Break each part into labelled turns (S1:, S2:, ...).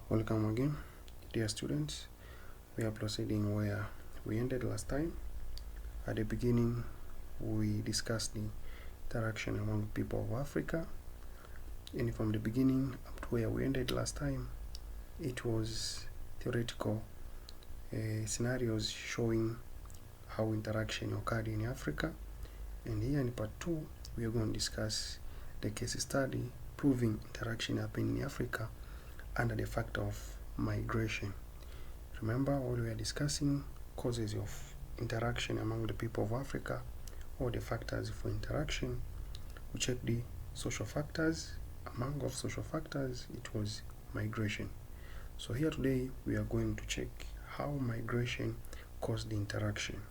S1: Welcome again, dear students. We are proceeding where we ended last time. At the beginning, we discussed the interaction among people of Africa, and from the beginning up to where we ended last time, it was theoretical scenarios showing how interaction occurred in Africa. And here in part 2, we are going to discuss the case study proving interaction happened in Africa under the factor of migration. Remember, while we are discussing causes of interaction among the people of Africa, or the factors for interaction, we checked the social factors. Among of social factors, it was migration. So here today, we are going to check how migration caused the interaction.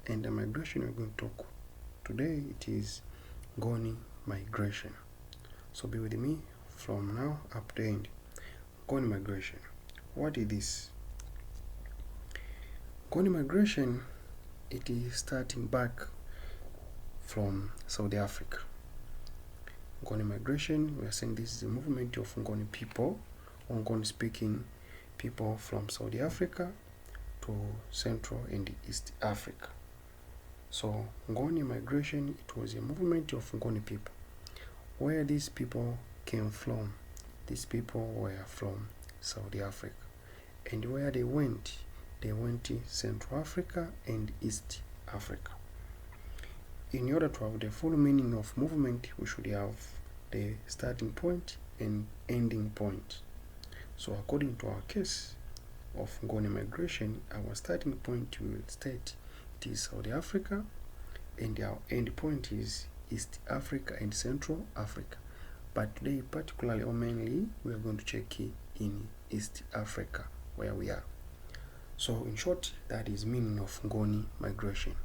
S1: And the migration we're going to talk today, it is Ngoni Migration. So be with me from now up to the end. Ngoni Migration. What is this? Ngoni Migration, it is starting back from South Africa. Ngoni Migration, we are saying this is a movement of Ngoni people, or Ngoni speaking people from South Africa to Central and East Africa. So Ngoni Migration, it was a movement of Ngoni people. Where these people came from, these people were from South Africa. And where they went to Central Africa and East Africa. In order to have the full meaning of movement, we should have the starting point and ending point. So according to our case of Ngoni Migration, our starting point will state it is South Africa, and our end point is East Africa and Central Africa. But today, particularly or mainly, we are going to check in East Africa, where we are. So in short, that is meaning of Ngoni Migration.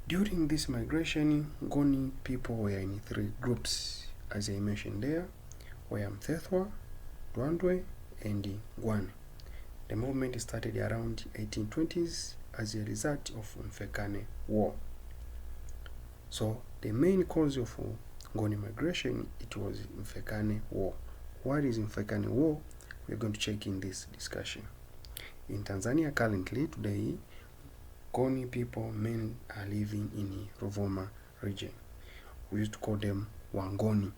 S1: During this migration, Ngoni people were in 3 groups, as I mentioned there, were Mfecane, Ndwandwe, and Ngwane. The movement started around 1820s as a result of Mfecane War. So the main cause of Ngoni Migration, it was Mfecane War. What is Mfecane War? We're going to check in this discussion. In Tanzania currently, today, Ngoni people men are living in the Ruvuma region. We used to call them Wangoni.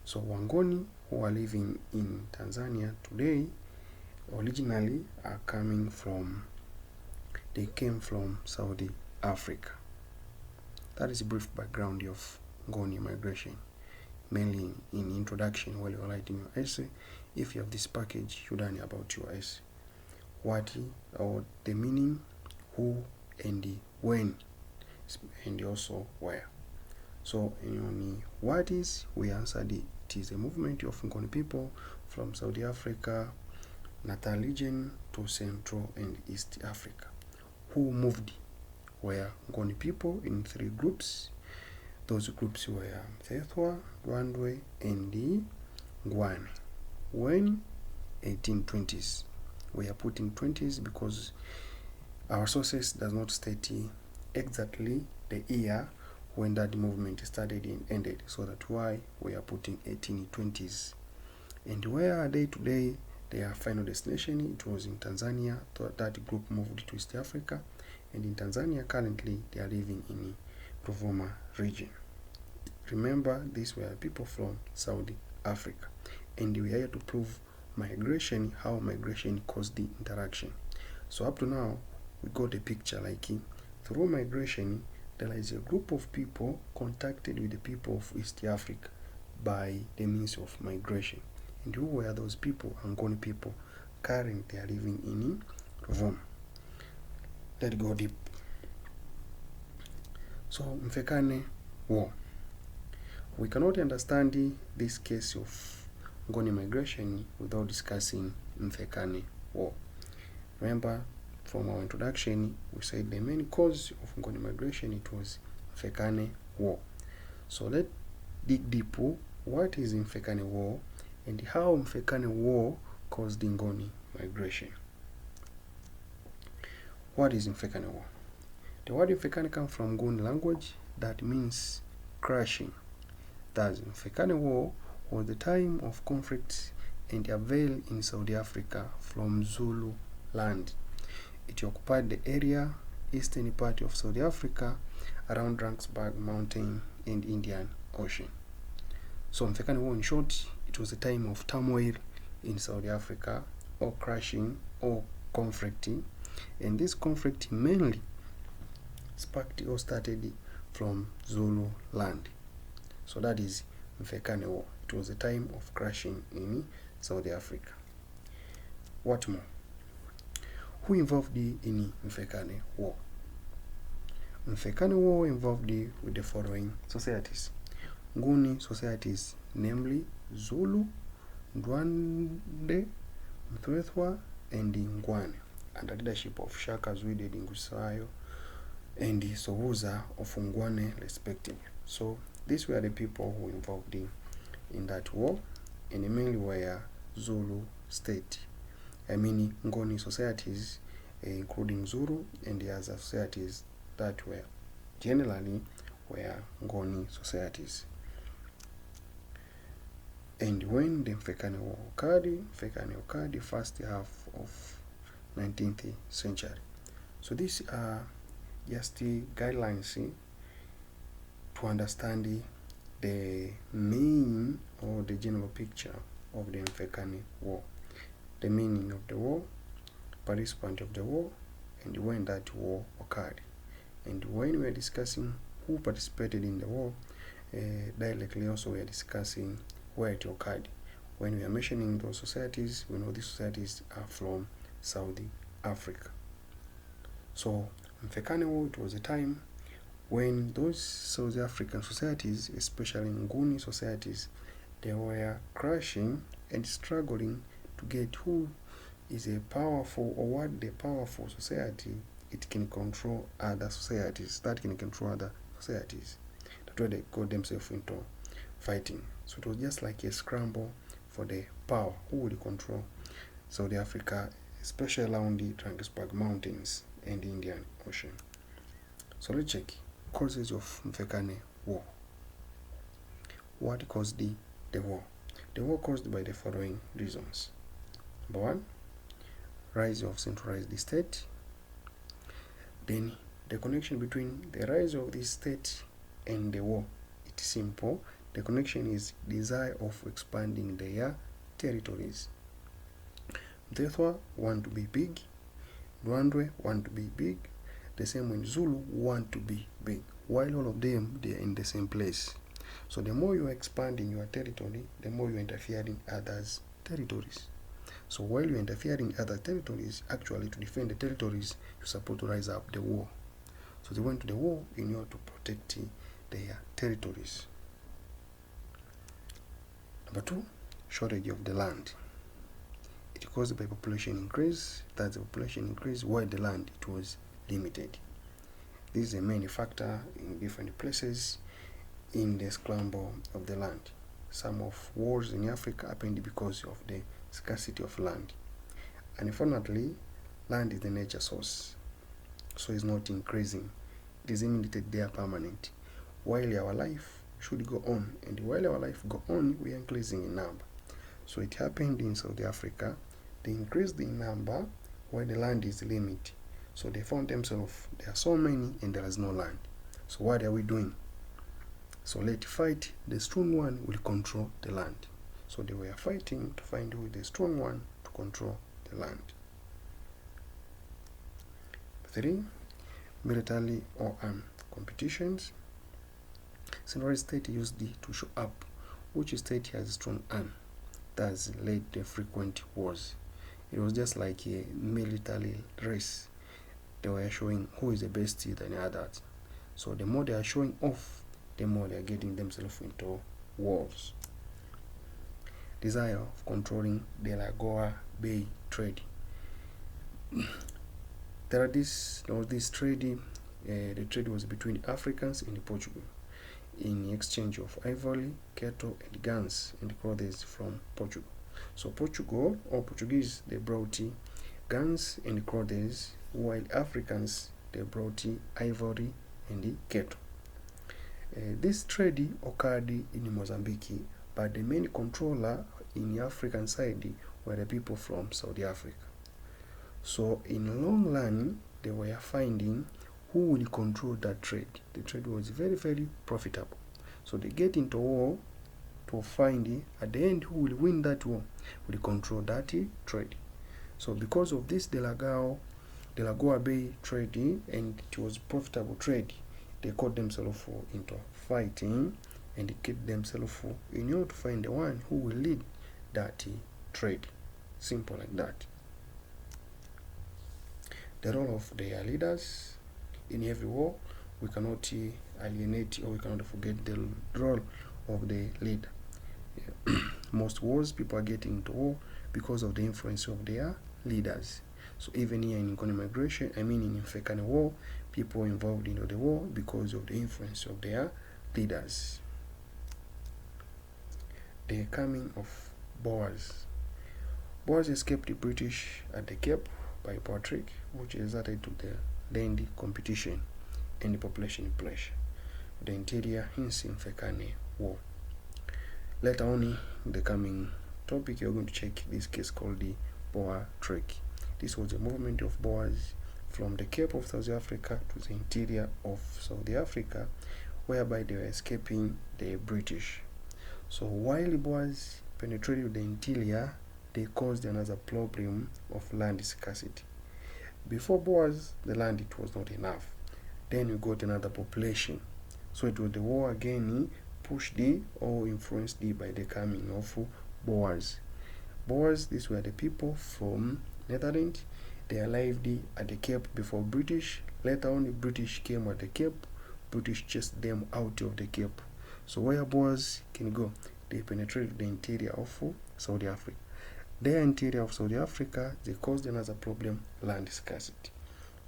S1: So Wangoni who are living in Tanzania today, originally they came from Saudi Africa. That is a brief background of Ngoni Migration, mainly in introduction while you're writing your essay. If you have this package, you learn about your essay. What or the meaning, who, and the when, and also where. So in what is, we answered it is a movement of Ngoni people from Saudi Africa, Natal region to Central and East Africa. Who moved were Ngoni people in 3 groups. Those groups were Mfecane, Ndwandwe, and Ngwane. When 1820s. We are putting 20s because our sources does not state exactly the year when that movement started and ended. So that's why we are putting 1820s. And where are they today? Their final destination, it was in Tanzania. That group moved to East Africa. And in Tanzania currently, they are living in the Ruvuma region. Remember, these were people from Saudi Africa. And we are here to prove migration, how migration caused the interaction. So up to now, we got a picture like through migration, there is a group of people contacted with the people of East Africa by the means of migration. And who were those people? Ngoni people. Currently, they are living in Ruvuma. Let's go deep. So, Mfecane War. We cannot understand this case of Ngoni Migration without discussing Mfecane War. Remember, from our introduction, we said the main cause of Ngoni Migration, it was Mfecane War. So let's dig deep. What is Mfecane War and how Mfecane War caused the Ngoni Migration? What is Mfecane War? The word Mfecane comes from Ngoni language that means crushing. Thus, Mfecane War was the time of conflict and a vale in South Africa from Zulu land. It occupied the area eastern part of South Africa around Drakensberg Mountain and Indian Ocean. So Mfecane War, in short, it was a time of turmoil in South Africa, or crashing, or conflict, and this conflict mainly sparked or started from Zulu land. So that is Mfecane War. It was a time of crashing in South Africa. What more? Who involved in Mfecane War? Mfecane War involved with the following societies. Ngoni societies, namely Zulu, Ndwande, Mthethwa, and Ngwane, under leadership of Shaka Zwide Ngusayo and Sobuza of Ngwane respectively. So these were the people who involved in that war, and mainly were Zulu state. I mean Ngoni societies, including Zulu and the other societies that were generally were Ngoni societies. And when the Mfecane War occurred the first half of 19th century. So these are just the guidelines to understand the main or the general picture of the Mfecane War, the meaning of the war, participant of the war, and when that war occurred. And when we are discussing who participated in the war, directly also we are discussing where it occurred. When we are mentioning those societies, we know these societies are from South Africa. So Mfecane War, it was a time when those South African societies, especially Nguni societies, they were crashing and struggling to get who is a powerful, or what the powerful society, it can control other societies, that can control other societies. That's why they got themselves into fighting. So it was just like a scramble for the power, who would control South Africa, especially around the Drakensberg Mountains and the Indian Ocean. So let's check causes of Mfecane War. What caused the war? The war caused by the following reasons. Number one, rise of centralized state. Then the connection between the rise of this state and the war, it's simple. The connection is desire of expanding their territories. Mthethwa want to be big, Ndwandwe want to be big, the same when Zulu want to be big, while all of them, they are in the same place. So the more you are expanding your territory, the more you are interfering others' territories. So while you are interfering other territories, actually to defend the territories, you're supposed to rise up the war. So they went to the war in order to protect their territories. Number two, shortage of the land. It caused by population increase. That's the population increase while the land, it was limited. This is a main factor in different places in the scramble of the land. Some of wars in Africa happened because of the scarcity of land. And unfortunately, land is the nature source, so it's not increasing. It is limited there permanent. While our life should go on, and while our life go on, we are increasing in number. So it happened in South Africa. They increased in number while the land is limited. So they found themselves, there are so many and there is no land. So what are we doing? So let's fight, the strong one will control the land. So they were fighting to find who is the strong one to control the land. 3, military or armed competitions. Central state used to show up which state has a strong arm. That's led to frequent wars. It was just like a military race. They were showing who is the best than the others. So the more they are showing off, the more they are getting themselves into wars. Desire of controlling the Lagoa Bay trade. There was this trade. The trade was between Africans and Portugal in exchange of ivory, cattle, and guns and clothes from Portugal. So Portugal or Portuguese, they brought guns and clothes, while Africans, they brought ivory and cattle. This trade occurred in Mozambique, but the main controller in the African side were the people from South Africa. So in the long run, they were finding who will control that trade. The trade was very, very profitable. So they get into war to find at the end who will win that war, will control that trade. So because of this Lagoa Bay trade, and it was profitable trade, they got themselves into fighting and get themselves in order to find the one who will lead that trade. Simple like that. The role of their leaders in every war, we cannot alienate or we cannot forget the role of the leader. Most wars, people are getting into war because of the influence of their leaders. So even here in Ngoni Migration, in Mfecane war, people involved in the war because of the influence of their leaders. The coming of Boers. Boers escaped the British at the Cape by Patrick, which resulted to the land competition and the population pressure. The interior hence Mfecane war. Later on in the coming topic, you're going to check this case called the Boer Trek. This was a movement of Boers from the Cape of South Africa to the interior of South Africa, whereby they were escaping the British. So while the Boers penetrated the interior, they caused another problem of land scarcity. Before Boers, the land it was not enough. Then we got another population. So it was the war again pushed or influenced by the coming of Boers. Boers, these were the people from Netherlands. They arrived at the Cape before British. Later on, the British came at the Cape. British chased them out of the Cape. So where Boers can go, they penetrated the interior of South Africa. The interior of South Africa, they caused another problem, land scarcity.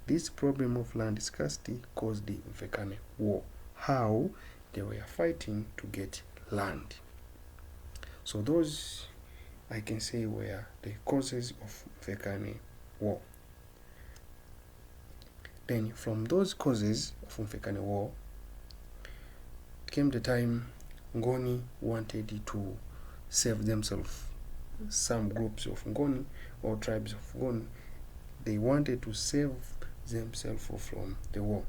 S1: This problem of land scarcity caused the Mfecane war. How? They were fighting to get land. So those, I can say, were the causes of Mfecane war. Then from those causes of Mfecane war, came the time Ngoni wanted to save themselves. Some groups of Ngoni or tribes of Ngoni, they wanted to save themselves from the war.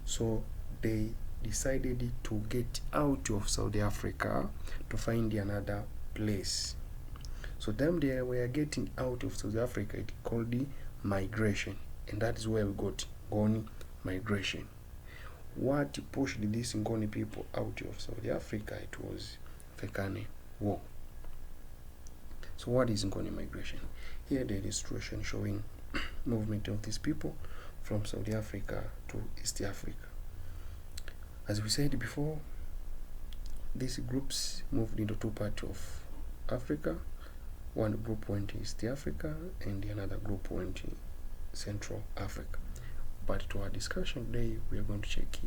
S1: So they decided to get out of South Africa to find another place. So them they were getting out of South Africa, it called the migration, and that is where we got Ngoni Migration. What pushed these Ngoni people out of South Africa? It was Mfecane war. So what is Ngoni Migration? Here the illustration showing movement of these people from South Africa to East Africa. As we said before, these groups moved into two parts of Africa. One group went to East Africa and another group went to Central Africa. But to our discussion today, we are going to check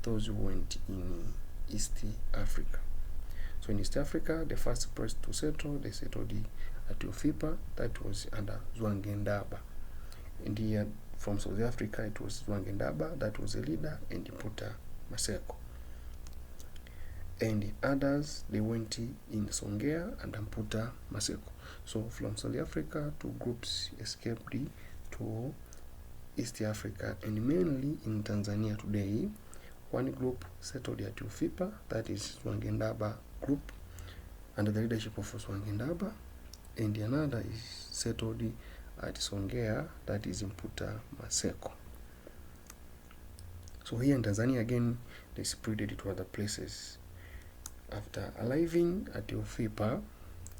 S1: those who went in East Africa. So in East Africa, the first person to settle, they settled at Ethiopia, that was under Zwangendaba. And here from South Africa, it was Zwangendaba, that was a leader, and Mputa Maseko. And the others, they went in Songea and Mputa Maseko. So from South Africa, two groups escaped to East Africa, and mainly in Tanzania today. One group settled at Ethiopia, that is Zwangendaba group, under the leadership of Zwangendaba, and another is settled at Songea, that is Mputa Maseko. So here in Tanzania again, they spread it to other places. After arriving at Ethiopia,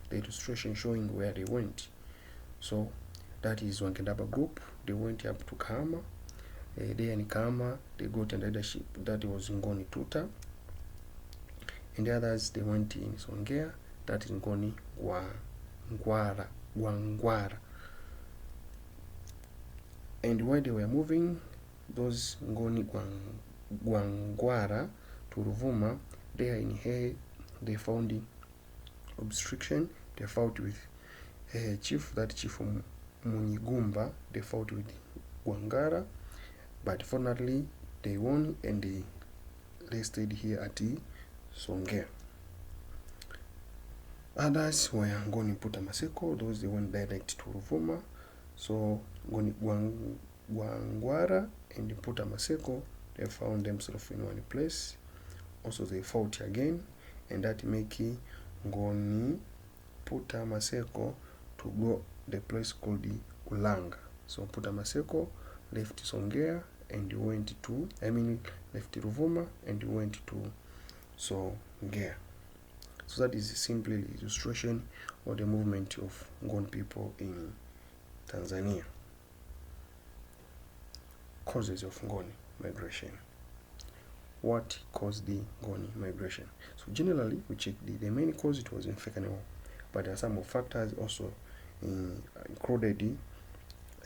S1: the illustration showing where they went. So that is Zwangendaba group. They went up to Kahama. There in Kahama, they got a leadership that was Ngoni Tuta. And the others, they went in Songea, that is Ngoni Gwangwara. And while they were moving, those Ngoni Gwangwara to Ruvuma, there in He, they found obstruction. They fought with chief, that chief Munyigumba, they fought with Gwangara, but fortunately they won and they stayed here at Songea. Others were Ngoni Maseko, those they went direct to Ruvuma. So Ngoni Gwangwara and Maseko, they found themselves in one place. Also they fought again, and that make Ngoni Maseko to go the place called the Ulanga. So Maseko left Songea and went to, left Ruvuma and went to Songea. So that is simply the illustration of the movement of Ngoni people in Tanzania. Causes of Ngoni migration. What caused the Ngoni migration? So generally, we check the main cause. It was Mfecane War, but there are some factors also included.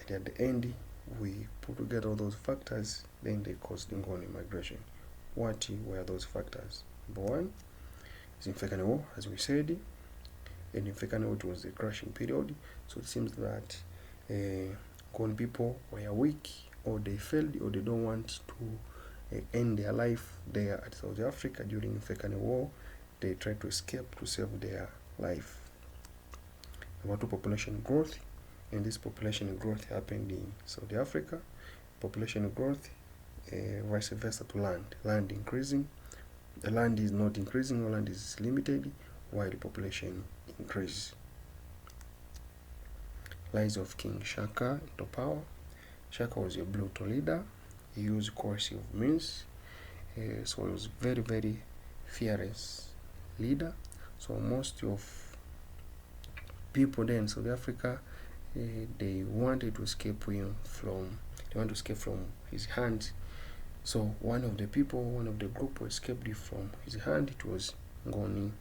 S1: At the end, we put together all those factors, then they caused the Ngoni migration. What were those factors? Number one is Mfecane War, as we said, and Mfecane War was the crashing period. So it seems that Ngoni people were weak, or they failed, or they don't want to end their life there at South Africa during Mfecane War. They tried to escape to save their life. Number two, population growth, and this population growth happened in South Africa. Population growth, vice versa to land increasing. The land is not increasing, or land is limited, while the population increases. Rise of King Shaka into power. Shaka was a brutal leader. He used coercive means, so he was very, very fearless leader. So most of people there in South Africa, they wanted to escape him from his hands. So one of the group who escaped from his hand, it was Ngoni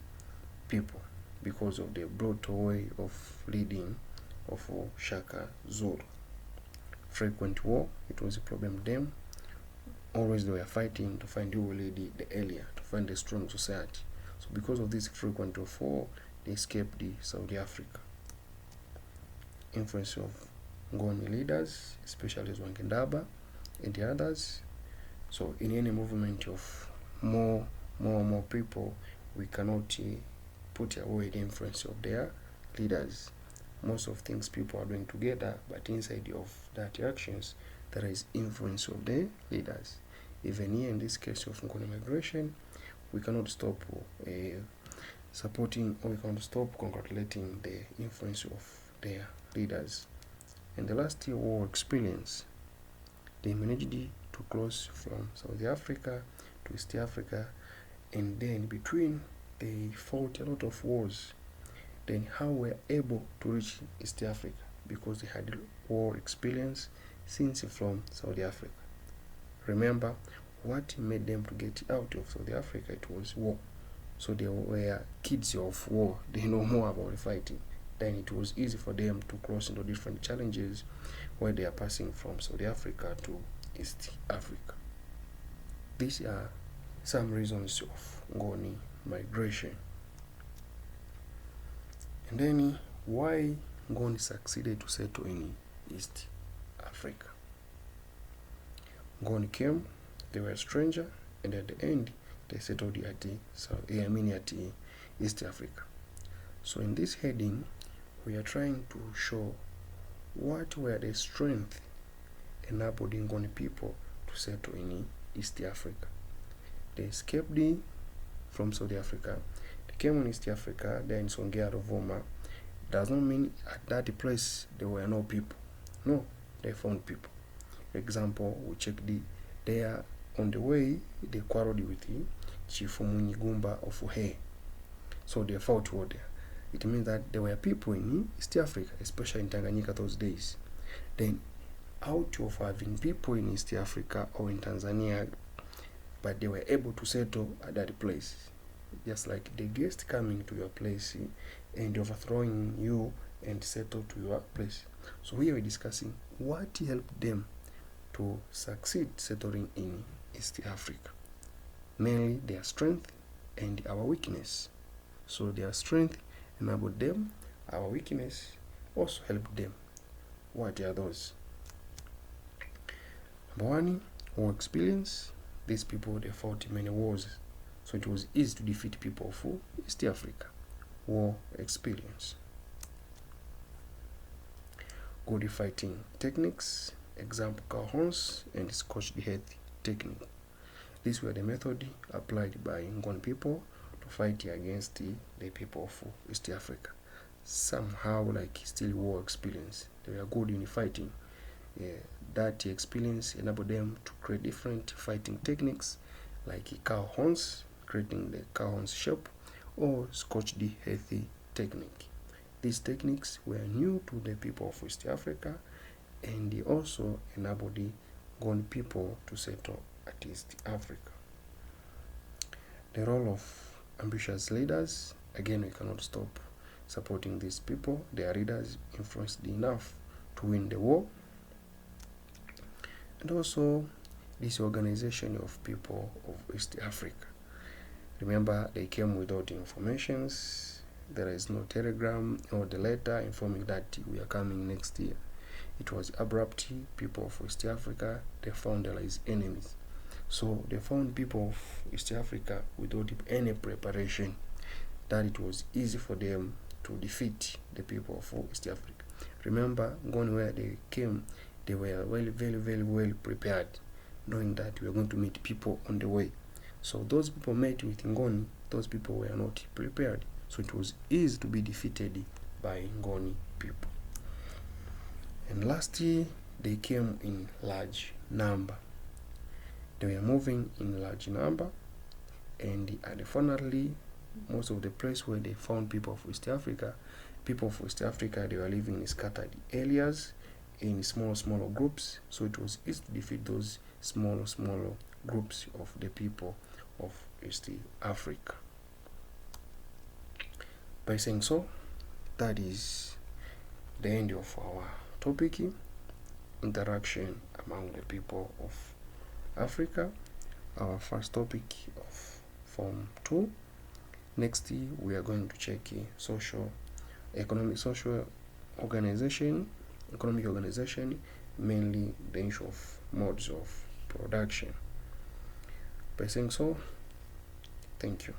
S1: people, because of the brutal way of leading of Shaka Zulu. Frequent war, it was a problem with them. Always they were fighting to find who will lead the area, to find a strong society. So because of this frequent war, they escaped South Africa. Influence of Ngoni leaders, especially Zwangendaba and the others. So in any movement of more people, we cannot put away the influence of their leaders. Most of things people are doing together, but inside of that actions, there is influence of the leaders. Even here in this case of Ngoni migration, we cannot stop supporting, or we cannot stop congratulating the influence of their leaders. And the last war experience, they managed to cross from South Africa to East Africa, and then between they fought a lot of wars. Then how were able to reach East Africa? Because they had war experience since from South Africa. Remember, what made them to get out of South Africa? It was war. So they were kids of war. They know more about fighting. Then it was easy for them to cross into different challenges where they are passing from South Africa to East Africa. These are some reasons of Ngoni migration. And then why Ngoni succeeded to settle in East Africa. Ngoni came, they were a stranger, and at the end they settled at East Africa. So in this heading, we are trying to show what were the strengths enabling Ngoni people to settle in East Africa. They escaped from South Africa. They came in East Africa, then Songea, Ruvuma. Does not mean at that place there were no people. No, they found people. For example, we check there on the way, they quarreled with Chief Munyigumba of Uhe. So they fought war there. It means that there were people in East Africa, especially in Tanganyika those days. Then out of having people in East Africa or in Tanzania, but they were able to settle at that place. Just like the guest coming to your place and overthrowing you and settle to your place. So here we're discussing what helped them to succeed settling in East Africa. Mainly their strength and our weakness. So their strength enabled them, our weakness also helped them. What are those? Number one, war experience. These people, they fought many wars, so it was easy to defeat people of East Africa. war experience. Good fighting techniques, example cow horns and scorched head technique. These were the method applied by Ngoni people to fight against the people of East Africa. Somehow like still war experience. They were good in fighting. That experience enabled them to create different fighting techniques like cow horns, creating the cow horns shape, or scorched head technique. These techniques were new to the people of East Africa, and they also enabled the Ngoni people to settle at East Africa. The role of ambitious leaders, again, we cannot stop supporting these people. Their leaders influenced enough to win the war. And also this organization of people of East Africa. Remember, they came without informations. There is no telegram or the letter informing that we are coming next year. It was abrupt. People of East Africa, they found there is enemies. So they found people of East Africa without any preparation, that it was easy for them to defeat the people of East Africa. Remember, Ngoni, where they came, they were very well prepared, knowing that we are going to meet people on the way. So those people met with Ngoni, those people were not prepared. So it was easy to be defeated by Ngoni people. And lastly, they came in large number. They were moving in large number, and unfortunately, most of the place where they found people of West Africa, they were living in scattered areas, in smaller groups. So it was easy to defeat those smaller groups of the people of East Africa. By saying so, that is the end of our topic, interaction among the people of Africa, our first topic of Form 2. Next, we are going to check economic organization, mainly the issue of modes of production. By saying so, thank you.